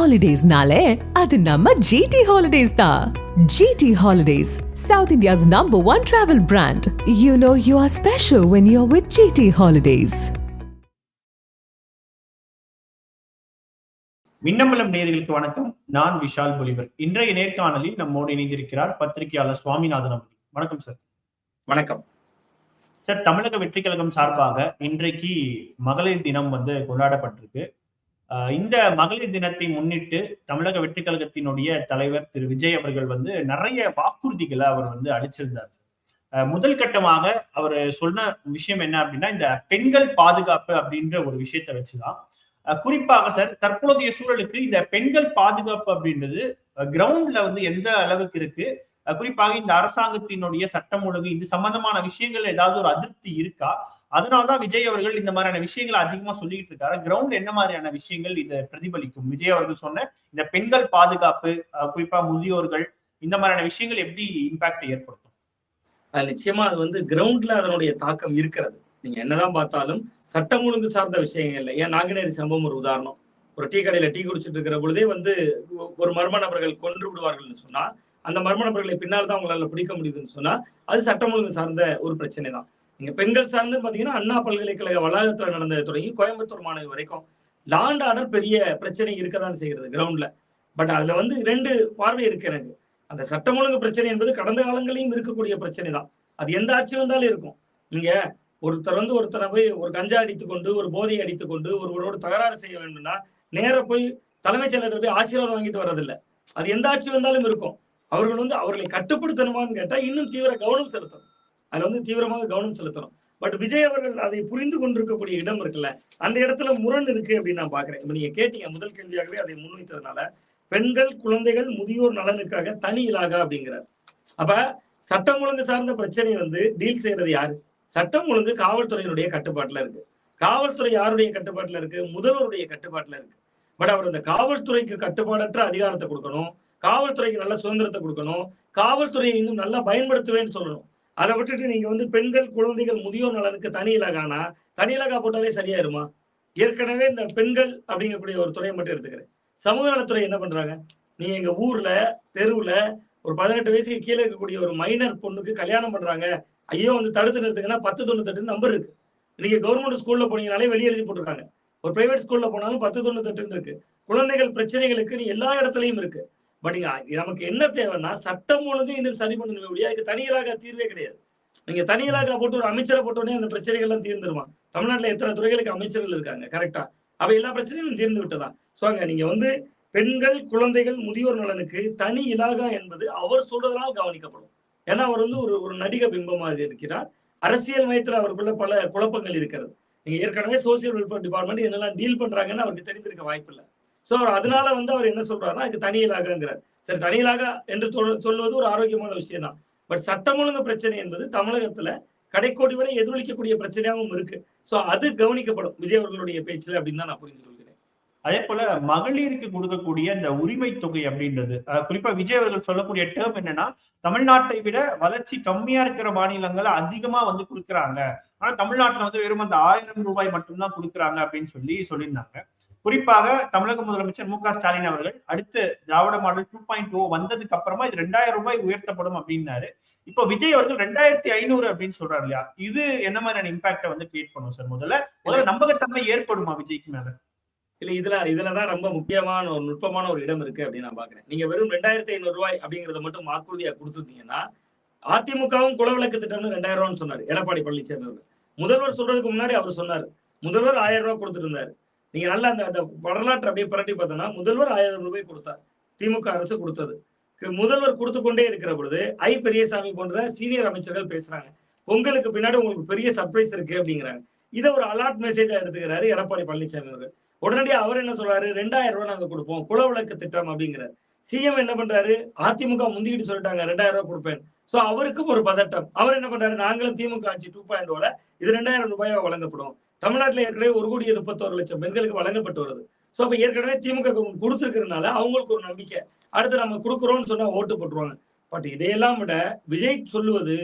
ஹாலிடேஸ்னாலே அது நம்ம GT ஹாலிடேஸ் தான். GT holidays, South India's #1 travel brand. You know you are special when you're with GT holidays. Minnambalam நேயர்களுக்கு வணக்கம். நான் விஷால் பொலிவர். இன்றைய நேர்காணலில் நம்மோடு இணைந்திருக்கிறார் பத்திரிகையாளர் சுவாமிநாதன் அவர்கள். வணக்கம் சார். வணக்கம் சார். தமிழக வெற்றி கழகம் சார்பாக இன்றைக்கு மகளிர் தினம் கொண்டாடப்பட்டிருக்கு. இந்த மகளிர் தினத்தை முன்னிட்டு தமிழக வெற்றி கழகத்தினுடைய தலைவர் திரு விஜய் அவர்கள் நிறைய வாக்குறுதிகளை அவர் அளிச்சிருந்தார். முதல் கட்டமாக அவர் சொன்ன விஷயம் என்ன அப்படின்னா, இந்த பெண்கள் பாதுகாப்பு அப்படின்ற ஒரு விஷயத்தை வச்சுதான். குறிப்பாக சார், தற்போதைய சூழலுக்கு இந்த பெண்கள் பாதுகாப்பு அப்படின்றது கிரவுண்ட்ல எந்த அளவுக்கு இருக்கு, குறிப்பாக இந்த அரசாங்கத்தினுடைய சட்டம் ஒழுங்கு இது சம்பந்தமான விஷயங்கள் ஏதாவது ஒரு அதிருப்தி இருக்கா? அதனாலதான் விஜய் அவர்கள் இந்த மாதிரியான விஷயங்களை அதிகமா சொல்லிட்டு இருக்காரு. கிரவுண்ட் என்ன மாதிரியான விஷயங்கள் இதை பிரதிபலிக்கும்? விஜய் அவர்கள் சொன்ன இந்த பெண்கள் பாதுகாப்பு, குறிப்பா முதியோர்கள், இந்த மாதிரியான விஷயங்கள் எப்படி இம்பாக்ட் ஏற்படுத்தும்? நிச்சயமா அது கிரவுண்ட்ல அதனுடைய தாக்கம் இருக்கிறது. நீங்க என்னதான் பார்த்தாலும் சட்டம் ஒழுங்கு சார்ந்த விஷயங்கள்ல, ஏன் நாங்குநேரி சம்பவம் ஒரு உதாரணம். ஒரு டீ கடையில டீ குடிச்சிட்டு இருக்கிற பொழுதே ஒரு மர்ம நபர்கள் கொன்று விடுவார்கள்னு சொன்னா, அந்த மர்ம நபர்களை பின்னால் தான் அவங்களால பிடிக்க முடியுதுன்னு சொன்னா, அது சட்டம் ஒழுங்கு சார்ந்த ஒரு பிரச்சனை தான். நீங்க பெண்கள் சார்ந்து பாத்தீங்கன்னா, அண்ணா பல்கலைக்கழக வளாகத்துல நடந்தது தொடங்கி கோயம்புத்தூர் மாணவி வரைக்கும் லாண்ட் ஆர்டர் பெரிய பிரச்சனை இருக்கதான் செய்கிறது கிரவுண்ட்ல. பட் அதுல 2 பார்வை இருக்கு எனக்கு. அந்த சட்டம் ஒழுங்கு பிரச்சனை என்பது கடந்த காலங்களையும் இருக்கக்கூடிய பிரச்சனை தான். அது எந்த ஆட்சி வந்தாலும் இருக்கும். நீங்க ஒருத்தரை போய் ஒரு கஞ்சா அடித்துக்கொண்டு, ஒரு போதையை அடித்துக்கொண்டு ஒருவரோடு தகராறு செய்ய வேண்டும்னா நேர போய் தலைமைச் செயலகத்தில் போய் ஆசீர்வாதம் வாங்கிட்டு வர்றதில்லை. அது எந்த ஆட்சி வந்தாலும் இருக்கும். அவர்கள் அவர்களை கட்டுப்படுத்தணுமான்னு கேட்டா இன்னும் தீவிர கவனம் செலுத்தணும். அதுல தீவிரமாக கவனம் செலுத்தணும். பட் விஜய் அவர்கள் அதை புரிந்து கொண்டிருக்கக்கூடிய இடம் இருக்குல்ல, அந்த இடத்துல முரண் இருக்கு அப்படின்னு நான் பாக்குறேன். இப்ப நீங்க கேட்டீங்க, முதல் கேள்வியாகவே அதை முன்வைத்ததுனால, பெண்கள், குழந்தைகள், முதியோர் நலனுக்காக தனி இலாகா அப்படிங்கிறார். அப்ப சட்டம் ஒழுங்கு சார்ந்த பிரச்சனை டீல் செய்யறது யாரு? சட்டம் ஒழுங்கு காவல்துறையினுடைய கட்டுப்பாட்டுல இருக்கு. காவல்துறை யாருடைய கட்டுப்பாட்டுல இருக்கு? முதல்வருடைய கட்டுப்பாட்டுல இருக்கு. பட் அவர் இந்த காவல்துறைக்கு கட்டுப்பாடற்ற அதிகாரத்தை கொடுக்கணும், காவல்துறைக்கு நல்ல சுதந்திரத்தை கொடுக்கணும், காவல்துறையை இன்னும் நல்லா பயன்படுத்துவேன்னு சொல்லணும். அதை விட்டுட்டு நீங்க பெண்கள், குழந்தைகள், முதியோர் நலனுக்கு தனி இலாகானா தனி இலாகா போட்டாலே சரியாயிருமா? ஏற்கனவே இந்த பெண்கள் அப்படிங்கக்கூடிய ஒரு துறையை மட்டும் எடுத்துக்கிறேன். சமூக நலத்துறை என்ன பண்றாங்க? நீங்க எங்க ஊர்ல தெருவுல ஒரு 18 வயசுக்கு கீழே இருக்கக்கூடிய ஒரு மைனர் பொண்ணுக்கு கல்யாணம் பண்றாங்க, ஐயோ தடுத்து நிறுத்துங்கன்னா 1098 நம்பர் இருக்கு. நீங்க கவர்மெண்ட் ஸ்கூல்ல போனீங்கனாலே வெளியே எழுதி போட்டிருக்காங்க. ஒரு பிரைவேட் ஸ்கூல்ல போனாலும் 1098 இருக்கு. குழந்தைகள் பிரச்சனைகளுக்கு நீ எல்லா இடத்துலயும் இருக்கு. பட் நமக்கு என்ன தேவைன்னா, சட்டம் ஒழுங்கு இன்னும் சரி பண்ணணும். அதுக்கு தனியலாக தீர்வே கிடையாது. நீங்க தனியலாக போட்டு ஒரு அமைச்சரை போட்டோடனே அந்த பிரச்சனைகள் எல்லாம் தீர்ந்துருமா? தமிழ்நாட்டுல எத்தனை துறைகளுக்கு அமைச்சர்கள் இருக்காங்க, கரெக்டா? அப்ப எல்லா பிரச்சனையும் தீர்ந்து விட்டதா? நீங்க பெண்கள், குழந்தைகள், முதியோர் நலனுக்கு தனி இலாகா என்பது அவர் சொல்றதனால் கவனிக்கப்படும். ஏன்னா அவர் ஒரு நடிக பிம்பமாக இருக்கிறார். அரசியல் மையத்துல அவருக்குள்ள பல குழப்பங்கள் இருக்கிறது. நீங்க ஏற்கனவே சோசியல் வெல்ஃபேர் டிபார்ட்மெண்ட் என்னெல்லாம் டீல் பண்றாங்கன்னு அவருக்கு தெரிந்திருக்க வாய்ப்பு இல்லை. சோ அதனால அவர் என்ன சொல்றாருன்னா, அதுக்கு தனி இலாகாங்கிறார். சரி, தனி இலாகா என்று சொல்வது ஒரு ஆரோக்கியமான விஷயம் தான். பட் சட்டம் ஒழுங்கு பிரச்சனை என்பது தமிழகத்துல கடைக்கோடி வரை எதிரொலிக்கக்கூடிய பிரச்சனையாகவும் இருக்கு. சோ அது கவனிக்கப்படும் விஜய் அவர்களுடைய பேச்சுல அப்படின்னு தான் நான் புரிந்து கொள்கிறேன். அதே போல மகளிருக்கு கொடுக்கக்கூடிய இந்த உரிமை தொகை அப்படின்றது, குறிப்பா விஜய் அவர்கள் சொல்லக்கூடிய டேர்ம் என்னன்னா, தமிழ்நாட்டை விட வளர்ச்சி கம்மியா இருக்கிற மாநிலங்கள் அதிகமா கொடுக்குறாங்க, ஆனா தமிழ்நாட்டுல வெறும் அந்த 1000 ரூபாய் மட்டும்தான் கொடுக்குறாங்க அப்படின்னு சொல்லியிருந்தாங்க. குறிப்பாக தமிழக முதலமைச்சர் மு.க. ஸ்டாலின் அவர்கள் அடுத்து திராவிட மாடல் 2.0 வந்ததுக்கு அப்புறமா இது 2000 ரூபாய் உயர்த்தப்படும் அப்படின்னாரு. இப்போ விஜய் அவர்கள் 2500 அப்படின்னு சொல்றாரு இல்லையா? இது என்ன மாதிரியான இம்பாக்ட கிரியேட் பண்ணும் சார்? முதல்ல நம்பகத்தன்மை ஏற்படுமா விஜய்க்கு மேல? இல்ல, இதுலதான் ரொம்ப முக்கியமான ஒரு நுட்பமான ஒரு இடம் இருக்கு அப்படின்னு நான் பாக்குறேன். நீங்க வெறும் 2500 ரூபாய் அப்படிங்கறத மட்டும் வாக்குறுதியா கொடுத்துட்டீங்கன்னா, அதிமுகவும் குலவிளக்கு திட்டம்னு 2000 ரூபான்னு சொன்னாரு எடப்பாடி பழனிசாமி அவர்கள். முதல்வர் சொல்றதுக்கு முன்னாடி அவர் சொன்னாரு, முதல்வர் 1000 ரூபாய் கொடுத்துட்டு இருந்தாரு. நீங்க நல்லா அந்த வரலாற்று அப்படியே புரட்டி பார்த்தோம்னா, முதல்வர் 1000 ரூபாய் கொடுத்தார், திமுக அரசு கொடுத்தது. முதல்வர் கொடுத்து கொண்டே இருக்கிற பொழுது பெரியசாமி போன்ற சீனியர் அமைச்சர்கள் பேசுறாங்க, பொங்கலுக்கு பின்னாடி உங்களுக்கு பெரிய சர்ப்ரைஸ் இருக்கு அப்படிங்கிறாங்க. இதை ஒரு அலர்ட் மெசேஜா எடுத்துக்கிறாரு எடப்பாடி பழனிசாமி அவர்கள். உடனடியாக அவர் என்ன சொல்றாரு, 2000 ரூபாய் நாங்க கொடுப்போம், குலவிளக்கு திட்டம் அப்படிங்கிறாரு. சிஎம் என்ன பண்றாரு, அதிமுக முந்திக்கிட்டு சொல்லிட்டாங்க 2000 ரூபாய் கொடுப்பேன். சோ அவருக்கும் ஒரு பதட்டம். அவர் என்ன பண்றாரு, நாங்களும் திமுக ஆட்சி 2.0ல இது 2000 ரூபாயா வழங்கப்படும். தமிழ்நாட்டில் ஏற்கனவே 1,31,00,000 பெண்களுக்கு வழங்கப்பட்டு வருது. சோ அப்ப ஏற்கனவே திமுக கொடுத்திருக்கிறதுனால அவங்களுக்கு ஒரு நம்பிக்கை, அடுத்து நம்ம கொடுக்குறோம்னு சொன்னா ஓட்டு போட்டுருவாங்க. பட் இதையெல்லாம் விட விஜய் சொல்லுவது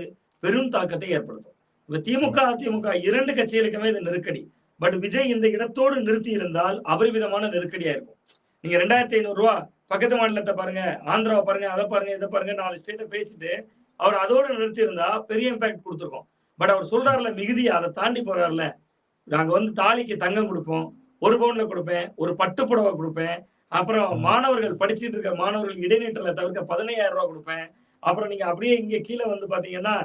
பெரும் தாக்கத்தை ஏற்படுத்தும். இப்ப திமுக அதிமுக 2 கட்சிகளுக்குமே இது நெருக்கடி. பட் விஜய் இந்த இடத்தோடு நிறுத்தி இருந்தால் அபரிமிதமான நெருக்கடியா இருக்கும். நீங்க 2500 ரூபா பக்கத்து மாநிலத்தை பாருங்க, ஆந்திராவை பாருங்க, அதை பாருங்க, இதை பாருங்க, 4 ஸ்டேட்டை பேசிட்டு அவர் அதோட நிறுத்தி இருந்தா பெரிய இம்பாக்ட் கொடுத்துருக்கோம். பட் அவர் சொல்றாருல மிகுதியா, அதை தாண்டி போறாருல, நாங்க வந்து தாலிக்கு தங்கம் கொடுப்போம், 1 பவுன்ல கொடுப்பேன், ஒரு பட்டு புடவை கொடுப்பேன், அப்புறம் மாணவர்கள் படிச்சுட்டு இருக்க மாணவர்கள் இடைநிற்றலை தவிர்க்க 15,000 ரூபாய் கொடுப்பேன். அப்புறம் நீங்க அப்படியே இங்க கீழே வந்து பாத்தீங்கன்னா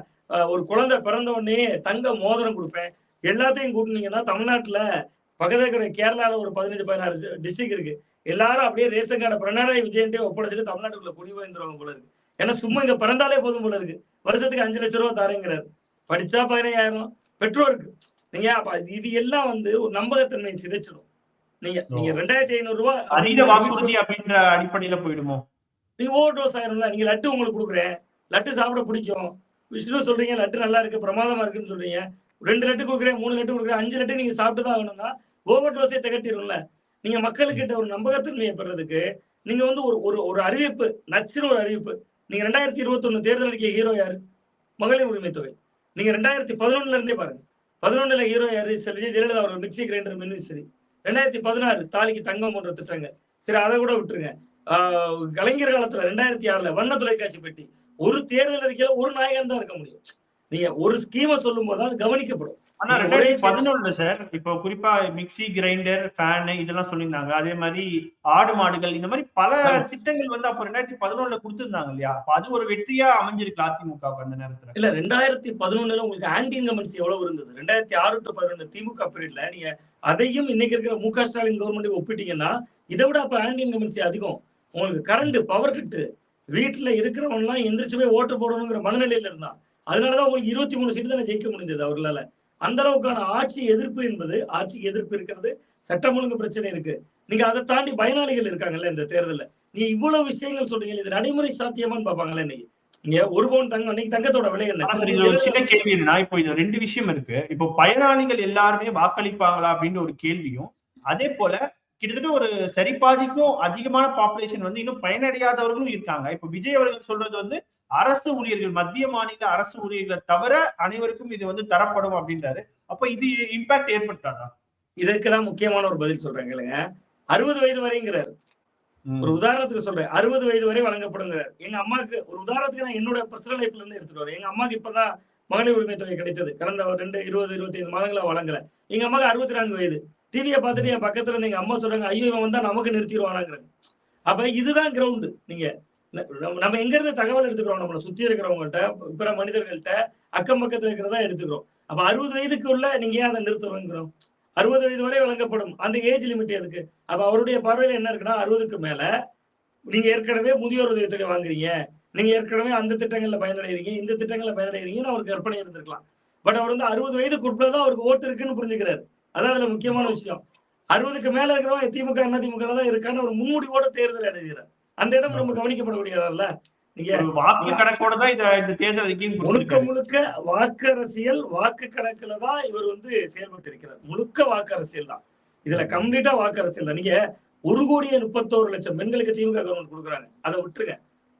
ஒரு குழந்தை பிறந்த உடனே தங்க மோதிரம் கொடுப்பேன். எல்லாத்தையும் கூட்டினீங்கன்னா தமிழ்நாட்டுல பக்கத்துல இருக்கிற கேரளால ஒரு 15, 16 டிஸ்ட்ரிக்ட் இருக்கு. எல்லாரும் அப்படியே ரேஷன் கார்டை பினராயி விஜயன்ட்டே ஒப்படைச்சிட்டு தமிழ்நாட்டுக்குள்ள குடிபெயர்ந்துருவாங்க போல இருக்கு. ஏன்னா சும்மா இங்க பிறந்தாலே போதும் போல இருக்கு. வருஷத்துக்கு 5 லட்சம் ரூபாய் தாரேங்கிறாரு. படிச்சா 15,000 பெற்றோருக்கு. நீங்க அப்ப இது எல்லாம் வந்து ஒரு நம்பகத்தன்மையை சிதைச்சிடும். நீங்க நீங்க 2,500 ரூபாய் அதீத வாக்குறுதி அப்படின்ற அடிப்படையில போயிடுமோ? நீங்க ஓவர் டோஸ் ஆயிரும்ல. நீங்க லட்டு உங்களுக்கு கொடுக்குறேன், லட்டு சாப்பிட பிடிக்கும், விஷ்ணு சொல்றீங்க லட்டு நல்லா இருக்கு, பிரமாதமா இருக்குன்னு சொல்றீங்க, 2 லட்டு கொடுக்குறேன், 3 லட்டு கொடுக்குறேன், 5 லட்டு நீங்க சாப்பிட்டு தான் ஆகணும்னா ஓவர் டோஸே திகட்டிடும்ல. நீங்க மக்களுக்கிட்ட ஒரு நம்பகத்தன்மையை பெறதுக்கு நீங்க வந்து ஒரு ஒரு அறிவிப்பு, நச்சுன்னு ஒரு அறிவிப்பு. நீங்க 2021 தேர்தல் அறிக்கை ஹீரோ யாரு? மகளிர் உரிமை தொகை. நீங்க 2011 இருந்தே பாருங்க. 11ல ஹீரோ யாரு? விஜய் ஜெயலலிதா அவர்கள் மிக்சி கிரைண்டர் மின்விசிறி. 2016 தாலிக்கு தங்கம் போன்ற திட்டங்கள். சரி, அதை கூட விட்டுருங்க. கலைஞர் காலத்துல 2006ல வண்ண தொலைக்காட்சி பெட்டி. ஒரு தேர்தல் அறிக்கையில ஒரு நாயகன் தான் இருக்க முடியும். நீங்க ஒரு ஸ்கீமை சொல்லும் போது அது கவனிக்கப்படும். ஆனா 2011 சார், இப்போ குறிப்பா மிக்சி கிரைண்டர், ஃபேன் இதெல்லாம் சொல்லியிருந்தாங்க. அதே மாதிரி ஆடு மாடுகள், இந்த மாதிரி பல திட்டங்கள் வந்து அப்ப 2011 கொடுத்திருந்தாங்க இல்லையா? அப்ப அது ஒரு வெற்றியா அமைஞ்சிருக்கு அதிமுகவுக்கு அந்த நேரத்துல. இல்ல 2011 உங்களுக்கு ஆன்டி இன்கம்பன்சி எவ்வளவு இருந்தது? 2006 to 11 திமுக பீரியட்ல நீங்க அதையும் இன்னைக்கு இருக்கிற மு.க. ஸ்டாலின் கவர்மெண்ட் ஒப்பிட்டீங்கன்னா இதை விட அப்ப ஆன்டி இன்கம்பன்சி அதிகம். உங்களுக்கு கரண்ட் பவர் கட்டு, வீட்டுல இருக்கிறவங்க எல்லாம் எந்திரிச்சு போய் ஓட்டு போடணுங்கிற மனநிலையில இருந்தான். அதனாலதான் உங்களுக்கு 23 சீட்டு தானே ஜெயிக்க முடிஞ்சது அவர்களால. அந்த அளவுக்கான ஆட்சி எதிர்ப்பு என்பது, ஆட்சிக்கு எதிர்ப்பு இருக்கிறது, சட்டம் ஒழுங்கு பிரச்சனை இருக்கு. நீங்க அதை தாண்டி பயனாளிகள் இருக்காங்கல்ல இந்த தேர்தலில். நீ இவ்வளவு விஷயங்கள் சொல்றீங்க, இது நடைமுறை சாத்தியமான்னு பாப்பாங்களே இன்னைக்கு. இங்க 1 பவுன் தங்கம், இன்னைக்கு தங்கத்தோட விலை என்ன? ஒரு சின்ன கேள்வி என்னன்னா, இப்போ இது 2 விஷயம் இருக்கு. இப்போ பயனாளிகள் எல்லாருமே வாக்களிப்பாங்களா அப்படின்னு ஒரு கேள்வியும், அதே போல கிட்டத்தட்ட ஒரு சரிபாதிக்கும் அதிகமான பாப்புலேஷன் வந்து இன்னும் பயனடையாதவர்களும் இருக்காங்க. இப்போ விஜய் அவர்கள் சொல்றது வந்து அரசு ஊழியர்கள், மத்திய மாநில அரசு ஊழியர்களை தவிர அனைவருக்கும் இது வந்து தரப்படும் அப்படின்றாரு. அப்ப இது இம்பாக்ட் ஏற்படுத்தாதா? இதற்கெல்லாம் முக்கியமான ஒரு பதில் சொல்றேன் கேளுங்க. 60 வயது வரைங்கிறார். ஒரு உதாரணத்துக்கு சொல்றேன், 60 வயது வரை வழங்கப்படுங்கிறார். எங்க அம்மாக்கு ஒரு உதாரணத்துக்கு நான் என்னோட பர்சனல் லைஃப்ல இருந்து எடுத்துட்டு வரேன். எங்க அம்மாக்கு இப்பதான் மகளிர் உரிமை தொகை கிடைத்தது. கடந்த 25 மாதங்களா வழங்கல. எங்க அம்மாக்கு 64 வயது. டிவியை பார்த்துட்டு என் பக்கத்துல இருந்து எங்க அம்மா சொல்றாங்க, ஐயோ இவன் வந்தா நமக்கு நிறுத்திடுவானாங்கிறாங்க. அப்ப இதுதான் கிரவுண்டு. நீங்க நம்ம எங்க இருந்து தகவல் எடுத்துக்கிறோம்? நம்மளை சுத்தி இருக்கிறவங்கள்ட்ட, பிற மனிதர்கள்ட்ட, அக்கம் பக்கத்துல இருக்கிறதா எடுத்துக்கிறோம். அப்ப 60 வயதுக்கு உள்ள நீங்க ஏன் அதை நிறுத்துறோங்கிறோம்? 60 வயது வரை வழங்கப்படும். அந்த ஏஜ் லிமிட் எதுக்கு? அப்ப அவருடைய பார்வையில என்ன இருக்குன்னா, 60க்கு மேல நீங்க ஏற்கனவே முதியோர் உதவித்தொகை வாங்குறீங்க, நீங்க ஏற்கனவே அந்த திட்டங்கள்ல பயனடைகிறீங்க, இந்த திட்டங்கள்ல பயனடைகிறீங்கன்னு அவருக்கு கற்பனை இருந்திருக்கலாம். பட் அவர் வந்து 60 வயதுக்கு உட்பட்டதான் அவருக்கு ஓட்டு இருக்குன்னு புரிஞ்சுக்கிறாரு. அதான் அதுல முக்கியமான விஷயம். 60க்கு மேல இருக்கிறவங்க திமுக அண்ணா திமுக தான் இருக்கான்னு ஒரு முன்முடிவோட தேர்தல் அடைகிறார். அந்த இடம் ரொம்ப கவனிக்கப்படக்கூடியதால நீங்க வாக்கு கணக்கோட தான் இந்த தேர்தல் அறிக்கையும் முழுக்க முழுக்க வாக்கு அரசியல், வாக்கு கணக்குல தான் இவர் வந்து செயல்பட்டு இருக்கிறார். முழுக்க வாக்கு அரசியல் தான். இதுல கம்ப்ளீட்டா வாக்கு அரசியல் தான். நீங்க 1,31,00,000 பெண்களுக்கு திமுக கவர்மெண்ட் கொடுக்குறாங்க. அதை விட்டுருங்க.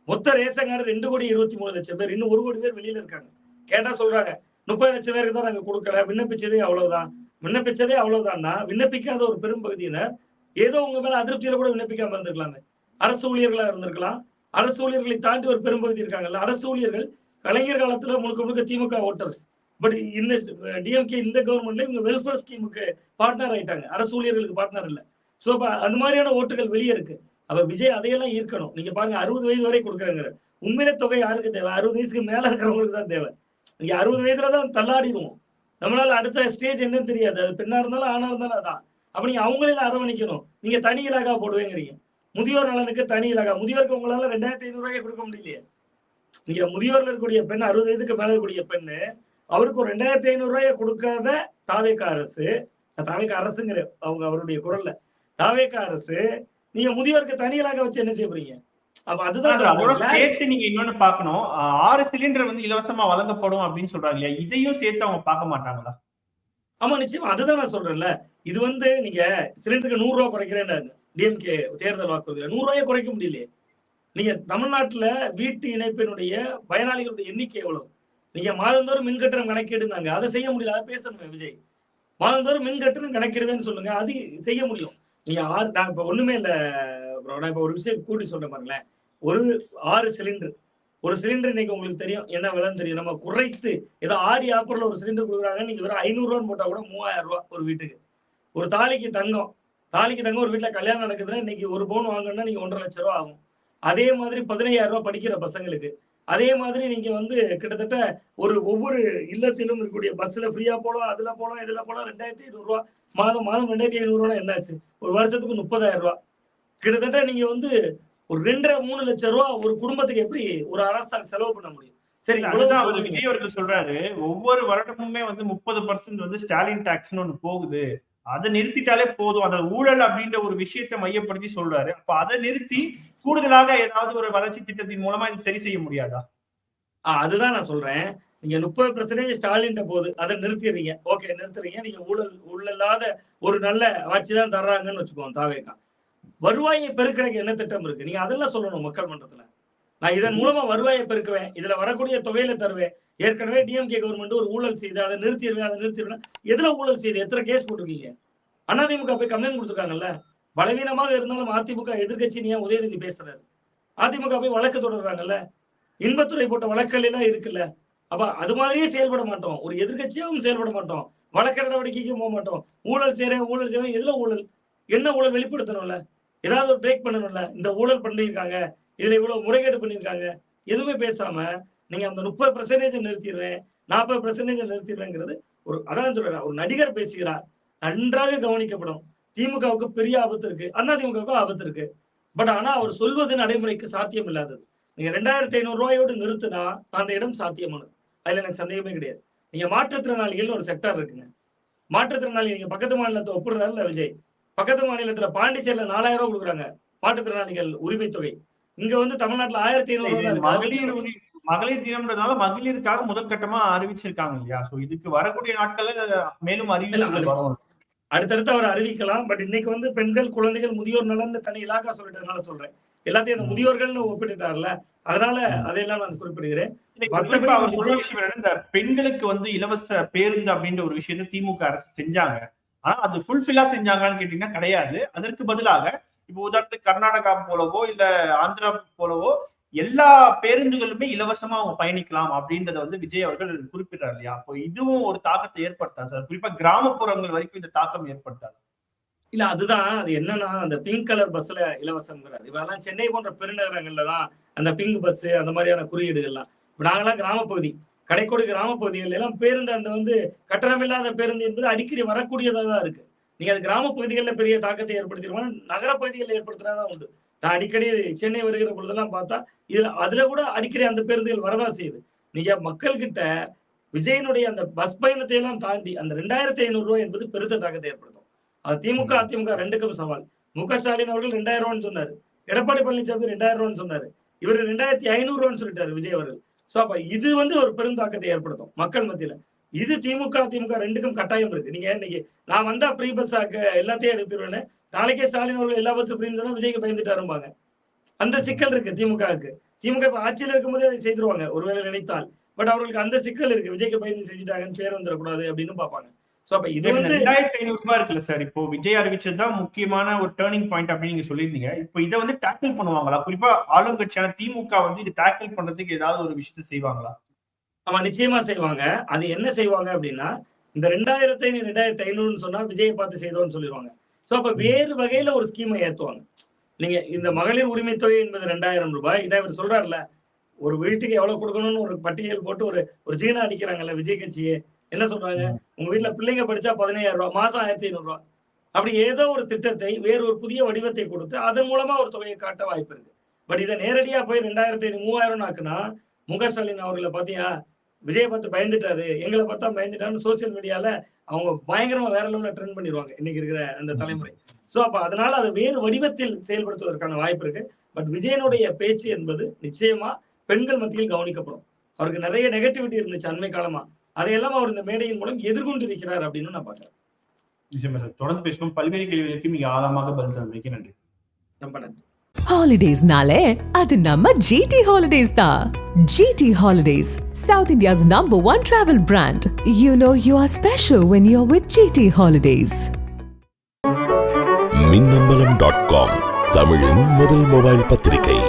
மொத்த ரேஷன் கார்டு 2,23,00,000 பேர், இன்னும் 1 கோடி பேர் வெளியில இருக்காங்க. கேட்டா சொல்றாங்க 30 லட்சம் பேருக்கு தான் நாங்க கொடுக்கல, விண்ணப்பிச்சதே அவ்வளவுதான். விண்ணப்பிச்சதே அவ்வளவுதான்னா விண்ணப்பிக்காத ஒரு பெரும் பகுதியினர் ஏதோ உங்க மேல அதிருப்தியில கூட விண்ணப்பிக்காம இருந்திருக்கலாமே. அரசு ஊழியர்களா இருந்திருக்கலாம். அரசு ஊழியர்களை தாண்டி ஒரு பெரும்பகுதி இருக்காங்கல்ல. அரசு ஊழியர்கள் கலைஞர் காலத்துல முழுக்க முழுக்க திமுக ஓட்டர்ஸ். பட் இந்த டிஎம்கே இந்த கவர்மெண்ட்ல இவங்க வெல்ஃபேர் ஸ்கீமுக்கு பார்ட்னர் ஆயிட்டாங்க, அரசு ஊழியர்களுக்கு பார்ட்னர் இல்ல. சோ அந்த மாதிரியான ஓட்டுகள் வெளியே இருக்கு. அப்ப விஜய் அதையெல்லாம் ஈர்க்கணும். நீங்க பாருங்க 60 வயது வரை கொடுக்குறாங்க. உண்மையிலே தொகை யாருக்கு தேவை? 60 வயசுக்கு மேல இருக்கிறவங்களுக்கு தான் தேவை. நீங்க 60 வயதுல தான் தள்ளாடிடுவோம். நம்மளால அடுத்த ஸ்டேஜ் என்னன்னு தெரியாது. அது பெண்ணா இருந்தாலும் ஆணா இருந்தாலும் அதான். அப்ப நீங்க அவங்களே அரவணைக்கணும். நீங்க தனி இலாகா போடுவேங்கிறீங்க. முதியோர் நலனுக்கு தனி இலாகா. முதியோருக்கு உங்களால 2,500 ரூபாய் கொடுக்க முடியலையே. நீங்க முதியோர்ல இருக்கக்கூடிய பெண், 60 வயதுக்கு மேல இருக்கக்கூடிய பெண்ணு, அவருக்கு ஒரு 2,500 ரூபாயை கொடுக்காத தாவேக அரசு, தாவேக அரசுங்கிற அவங்க அவருடைய குரல்ல தாவேக அரசு, நீங்க முதியோருக்கு தனி இலாகா வச்சு என்ன செய்ய போறீங்க? அப்ப அதுதான் சேர்த்து நீங்க இன்னொன்னு பாக்கணும். 6 சிலிண்டர் வந்து இலவசமா வழங்கப்படும் அப்படின்னு சொல்றாங்க இல்லையா? இதையும் சேர்த்து அவங்க பார்க்க மாட்டாங்களா? ஆமா, நிச்சயமா. அதுதான் நான் சொல்றேன்ல. இது வந்து நீங்க சிலிண்டருக்கு 100 ரூபாய் குறைக்கிறேன்னு டிஎம்கே தேர்தல் வாக்குறுதியில 100 ரூபாயை குறைக்க முடியலையே. நீங்க தமிழ்நாட்டுல வீட்டு இணைப்பினுடைய பயனாளிகளுடைய எண்ணிக்கை எவ்வளவு? நீங்க மாதந்தோறும் மின் கட்டணம் கணக்கீடுனாங்க, அதை செய்ய முடியல. அதை பேசணுமே விஜய். மாதந்தோறும் மின் கட்டணம் கணக்கிடுவேன்னு சொல்லுங்க, அது செய்ய முடியும். நீங்க நான் இப்ப ஒண்ணுமே இல்ல ப்ரோ, நான் இப்ப ஒரு விஷயம் கூட்டி சொல்றேன் பாருங்களேன். ஒரு 6 சிலிண்டர், ஒரு சிலிண்டர் இன்னைக்கு உங்களுக்கு தெரியும் என்ன விலைன்னு தெரியும். நம்ம குறைத்து ஏதோ ஆடி ஆஃபர்ல ஒரு சிலிண்டர் கொடுக்குறாங்க, நீங்க வெறும் 500 ரூபான்னு போட்டா கூட 3000 ரூபாய் ஒரு வீட்டுக்கு. ஒரு தாலிக்கு தங்கம் ஒரு வீட்டுல கல்யாணம் நடக்குதுன்னா இன்னைக்கு ஒரு பவுன் வாங்கணும்னா நீங்க 1.5 லட்சம் ரூபாய் ஆகும். அதே மாதிரி 15,000 ரூபாய் படிக்கிற பசங்களுக்கு. அதே மாதிரி நீங்க வந்து கிட்டத்தட்ட ஒவ்வொரு இல்லத்திலும் இருக்கக்கூடிய பஸ்ல ஃப்ரீயா போலாம், அதுல போலாம், இதுல போலாம். 2,500 ரூபாய் மாதம் 2,500 ரூபாய் என்னாச்சு? ஒரு வருஷத்துக்கு 30,000 ரூபாய். கிட்டத்தட்ட நீங்க வந்து ஒரு 2.5-3 லட்சம் ரூபாய் ஒரு குடும்பத்துக்கு எப்படி ஒரு அரசாங்கம் செலவு பண்ண முடியும்? சரி, விஜய் அவர்கள் சொல்றாரு, ஒவ்வொரு வருடமுமே வந்து 30% வந்து ஸ்டாலின் டாக்ஸ்னு ஒண்ணு போகுது, அதை நிறுத்திட்டாலே போதும். அந்த ஊழல் அப்படின்ற ஒரு விஷயத்தை மையப்படுத்தி சொல்றாரு. அப்ப அதை நிறுத்தி கூடுதலாக ஏதாவது ஒரு வளர்ச்சி திட்டத்தின் மூலமா இது சரி செய்ய முடியாதா? அதுதான் நான் சொல்றேன். நீங்க 30% ஸ்டாலின் போகுது, அதை நிறுத்திடுறீங்க. ஓகே, நிறுத்துறீங்க. நீங்க ஊழல்லாத ஒரு நல்ல ஆட்சி தான் தர்றாங்கன்னு வச்சுக்கோங்க தாவேகா. வருவாயை பெருக்கிறதுக்கு என்ன திட்டம் இருக்கு? நீங்க அதெல்லாம் சொல்லணும் மக்கள் மன்றத்துல. நான் இதன் மூலமா வருவாயை பெருக்குவேன், இதுல வரக்கூடிய தொகையில தருவேன். ஏற்கனவே டிஎம்கே கவர்மெண்ட் ஒரு ஊழல் செய்து அதை நிறுத்திடுவேன். எதுல ஊழல் செய்து எத்தனை கேஸ் போட்டிருக்கீங்க? அதிமுக போய் கம்ப்ளைண்ட் கொடுத்துருக்காங்கல்ல. பலவீனமாக இருந்தாலும் அதிமுக எதிர்கட்சி ஏன் உதயநிதி பேசுறாரு? அதிமுக போய் வழக்கு தொடர்றாங்கல்ல. இன்பத்துறை போட்ட வழக்குகள் எல்லாம் இருக்குல்ல. அப்ப அது மாதிரியே செயல்பட மாட்டோம். ஒரு எதிர்கட்சியாவும் செயல்பட மாட்டோம். வழக்கு நடவடிக்கைக்கும் போக மாட்டோம். ஊழல் செய்யறேன் எதுல ஊழல்? என்ன ஊழல் வெளிப்படுத்தணும்ல? ஏதாவது ஒரு பிரேக் பண்ணணும்ல. இந்த ஊழல் பண்ணியிருக்காங்க, இதுல இவ்வளவு முறைகேடு பண்ணியிருக்காங்க, எதுவுமே பேசாம நீங்க அந்த 30% நிறுத்திடுவேன், 40% நிறுத்திடுவேங்கிறது ஒரு அதான் சொல்றேன். ஒரு நடிகர் பேசுகிறார், நன்றாக கவனிக்கப்படும். திமுகவுக்கு பெரிய ஆபத்து இருக்கு, அதிமுகவுக்கும் ஆபத்து இருக்கு. பட் ஆனா அவர் சொல்வது நடைமுறைக்கு சாத்தியம் இல்லாதது. நீங்க 2,500 ரூபாயோடு நிறுத்தினா அந்த இடம் சாத்தியமானது. அதுல எனக்கு சந்தேகமே கிடையாது. நீங்க மாற்றுத்திறனாளிகள் ஒரு செக்டார் இருக்குங்க. மாற்றுத்திறனாளி நீங்க பக்கத்து மாநிலத்தை ஒப்பிடுறாருல விஜய். பக்கத்து மாநிலத்துல பாண்டிச்சேரியில 4,000 ரூபாய் கொடுக்குறாங்க மாற்றுத்திறனாளிகள் உரிமை தொகை. இங்க வந்து தமிழ்நாட்டுல 1,500 ரூபாய். மகளிர் தினம்ன்றதால மகளிருக்காக முதல் கட்டமா அறிவிச்சிருக்காங்க இல்லையா? சோ இதுக்கு வரக்கூடிய நாட்கள்ல மேலும் அறிவிப்புகள் வரும். அடுத்தடுத்து அவர் அறிவிக்கலாம். பட் இன்னைக்கு வந்து பெண்கள், குழந்தைகள், முதியோர் நலன் தனி இலாக்கா சொல்லிட்டதுனால சொல்றேன். எல்லாத்தையும் அந்த முதியோர்கள்னு ஒப்பிட்டுட்டார்ல, அதனால அதையெல்லாம் நான் குறிப்பிடுகிறேன். இந்த பெண்களுக்கு வந்து இலவச பேருந்து அப்படின்ற ஒரு விஷயத்தை திமுக அரசு செஞ்சாங்க. ஆனா அது ஃபுல்ஃபில்லா செஞ்சாங்கன்னு கேட்டீங்கன்னா கிடையாது. அதற்கு பதிலாக இப்போ உதாரணத்துக்கு கர்நாடகா போலவோ இல்ல ஆந்திரா போலவோ எல்லா பேருந்துகளுமே இலவசமா அவங்க பயணிக்கலாம் அப்படின்றத வந்து விஜய் அவர்கள் குறிப்பிட்டார் இல்லையா? அப்போ இதுவும் ஒரு தாக்கத்தை ஏற்படுத்தாது சார், குறிப்பா கிராமப்புறங்கள் வரைக்கும் இந்த தாக்கம் ஏற்படுத்தாது. இல்ல அதுதான் அது என்னன்னா, அந்த பிங்க் கலர் பஸ்ல இலவசம்ங்கிறாரு. இவெல்லாம் சென்னை போன்ற பெருநகரங்கள்ல தான் அந்த பிங்க் பஸ் அந்த மாதிரியான குறியீடுகள்லாம். இப்ப நாங்கெல்லாம் கிராமப்பகுதி, கடைக்கோடி கிராமப்பகுதிகள் எல்லாம் பேருந்து அந்த வந்து கட்டணமில்லாத பேருந்து என்பது அடிக்கடி வரக்கூடியதாக தான் இருக்கு. நீங்க அது கிராம பகுதிகளில் பெரிய தாக்கத்தை ஏற்படுத்திடுவோம், நகர பகுதிகளில் ஏற்படுத்தினாதான் உண்டு. நான் அடிக்கடி சென்னை வருகிற பொழுதெல்லாம் பார்த்தா அதுல கூட அடிக்கடி அந்த பேருந்துகள் வரதான் செய்யுது. நீங்க மக்கள் கிட்ட விஜயனுடைய அந்த பஸ் பயணத்தை எல்லாம் தாண்டி அந்த 2,500 ரூபாய் என்பது பெருத்த தாக்கத்தை ஏற்படுத்தும். அது திமுக அதிமுக ரெண்டுக்கும் சவால். முக ஸ்டாலின் அவர்கள் 2,000 ரூபான்னு சொன்னாரு, எடப்பாடி பழனிசாமி 2,000 ரூபான்னு சொன்னாரு, இவர் 2,500 ரூபான்னு சொல்லிட்டாரு விஜய் அவர்கள். சோ அப்ப இது வந்து ஒரு பெருந்தாக்கத்தை ஏற்படுத்தும் மக்கள் மத்தியில. இது திமுக அதிமுக ரெண்டுக்கும் கட்டாயம் இருக்கு. நீங்க இன்னைக்கு நான் வந்தா ஃப்ரீ பஸ் எல்லாத்தையும் அனுப்பிடுவேன்னு நாளைக்கே ஸ்டாலின் அவர்கள் எல்லா பஸ் ஃப்ரீன்னு சொன்னா விஜய்க்கு பயந்துட்டாரும்பாங்க. அந்த சிக்கல் இருக்கு திமுகவுக்கு. திமுக இப்ப ஆட்சியில் இருக்கும்போதே அதை செய்திருவாங்க ஒருவேளை நினைத்தால். பட் அவர்களுக்கு அந்த சிக்கல் இருக்கு, விஜய்க்கு பயந்து செஞ்சுட்டாங்கன்னு பேர் வந்துடக்கூடாது அப்படின்னு பாப்பாங்க. சோ அப்ப இது வந்து 2,500 ரூபாய் இருக்குல்ல சார், இப்போ விஜய் அறிவிச்சதுதான் முக்கியமான ஒரு டேர்னிங் பாயிண்ட் அப்படின்னு நீங்க சொல்லியிருந்தீங்க. இப்போ இதை வந்து டேக்கிள் பண்ணுவாங்களா? குறிப்பா ஆளுங்கட்சியான திமுக வந்து இது டேக்கிள் பண்றதுக்கு ஏதாவது ஒரு விஷயத்தை செய்வாங்களா? ஆமா, நிச்சயமா செய்வாங்க. அது என்ன செய்வாங்க அப்படின்னா, இந்த 2,500 சொன்னா விஜயை பார்த்து செய்தோம்னு சொல்லிடுவாங்க. சோ அப்ப வேறு வகையில ஒரு ஸ்கீமை ஏத்துவாங்க. நீங்க இந்த மகளிர் உரிமை தொகை என்பது 2,000 ரூபாய். இதை இவர் சொல்றாருல, ஒரு வீட்டுக்கு எவ்வளவு கொடுக்கணும்னு ஒரு பட்டியல் போட்டு ஒரு ஜீனா அடிக்கிறாங்கல்ல விஜய் கட்சியே. என்ன சொல்றாங்க, உங்க வீட்டுல பிள்ளைங்க படிச்சா 15,000 ரூபாய், மாசம் 1,500 ரூபாய். அப்படி ஏதோ ஒரு திட்டத்தை வேறு ஒரு புதிய வடிவத்தை கொடுத்து அதன் மூலமா ஒரு தொகையை காட்ட வாய்ப்பு இருக்கு. பட் இதை நேரடியா போய் 2,500 3,000 ஆக்குனா முக ஸ்டாலின் அவர்களை பாத்தியா விஜய் பார்த்து பயந்துட்டாரு, எங்களை பார்த்தா பயந்துட்டாருன்னு சோசியல் மீடியால அவங்க பயங்கரமா வேற லெவல்ல ட்ரெண்ட் பண்ணிடுவாங்க இன்னைக்கு இருக்கிற அந்த தலைமுறை. சோ அப்ப அதனால அதை வேறு வடிவத்தில் செயல்படுத்துவதற்கான வாய்ப்பு இருக்கு. பட் விஜயனுடைய பேச்சு என்பது நிச்சயமா பெண்கள் மத்தியில் கவனிக்கப்படும். அவருக்கு நிறைய நெகட்டிவிட்டி இருந்துச்சு அண்மை காலமா, அதையெல்லாம் அவர் இந்த மேடையின் மூலம் எதிர்கொண்டிருக்கிறார் அப்படின்னு நான் பாக்குறேன். நிச்சயமா சார், தொடர்ந்து பேசணும். பல்வேறு கேள்விகளுக்கு மிக ஆழமாக பதில் தந்தமைக்கு நன்றி. ரொம்ப நன்றி. Holidays-nale adu namma GT Holidays da. GT Holidays, South India's #1 travel brand. You know you are special when you're with GT Holidays. மின்னம்பலம்.com தமிழின் முதல் மொபைல் பத்திரிகை.